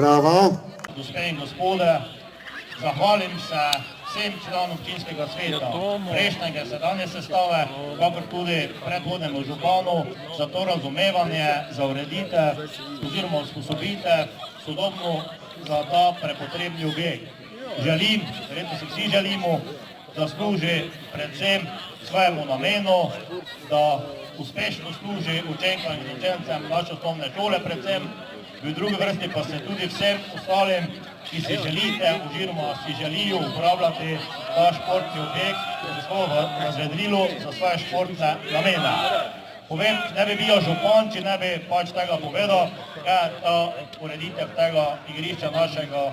Bravo. Gospe in gospode, zahvalim se vsem članom občinskega sveta, prejšnjega sedanje sestave, kakor tudi predhodnemu županu za to razumevanje, za ureditev oziroma usposobitev sodobno za ta prepotrebni objekt. Želim, verjetno si vsi želimo, da služi predvsem svojemu namenu, da uspešno služi učenkam in učencem naše osnovne šole predvsem, v drugi vrsti pa se tudi vsem ostalim, ki si želite oziroma si želijo uporabljati ta športni objekt za svojo razvedrilo, za svoje športne namene. Povem, ne bi bil župan, če ne bi pač tega povedal, kaj je ta ureditev tega igrišča našega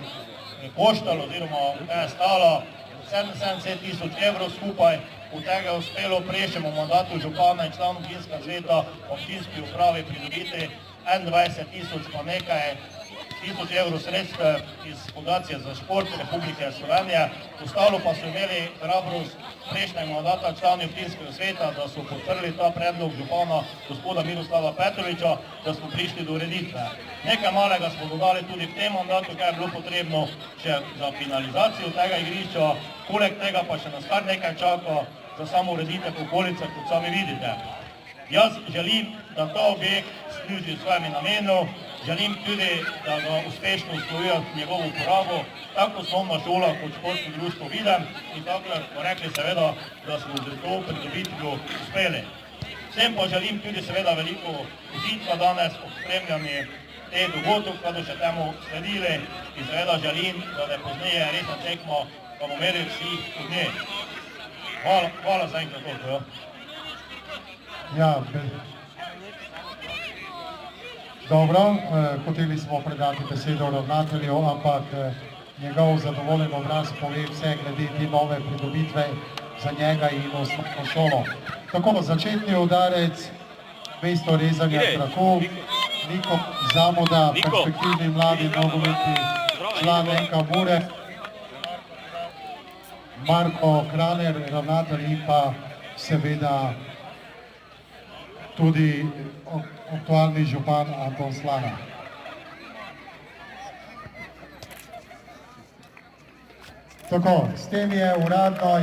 Koštelj oziroma kaj je stala 77 000 evrov skupaj, od tega je uspelo prejšnjemu mandatu župana in članov občinskega sveta občinski upravi pridobiti 21 000 pa nekaj tisoč evrov sredstev iz Fundacije za šport Republike Slovenije. Ostalo pa so imeli hrabrost prejšnjega mandata člani občinskega sveta, da so podprli ta predlog župana gospoda Miroslava Petroviča, da smo prišli do ureditve. Nekaj malega smo dodali tudi v tem mandatu, kaj je bilo potrebno še za finalizacijo tega igrišča, poleg tega pa še nas kar nekaj čaka za samo ureditev okolice, kot sami vidite. Jaz želim, da ta objekt služi svojimi namenom, želim tudi, da ga uspešno uslovijo njegovo uporabo, tako osnovna šola kot športno društvo Videm in tako smo rekli seveda, da smo z to pridobitvijo uspeli. Vsem pa želim tudi seveda veliko užitka danes ob spremljanju teh dogodkov, kaj še temu sledili in seveda želim, da ne pozneje resna tekma, da bomo imeli vsi od nje. Hvala za enkrat toliko. Ja, dobro, hoteli smo predati besedo ravnatelju, ampak njegov zadovoljen obraz pove vse glede te nove pridobitve za njega in osnovno šolo. Tako, začetni udarec, mesto rezanja traku, Niko Zamuda, perspektivni mladi nogometni član NK Mure, Marko Kraner, ravnatelj in pa seveda tudi aktualni župan Anton Slana. Tako, s tem je uradno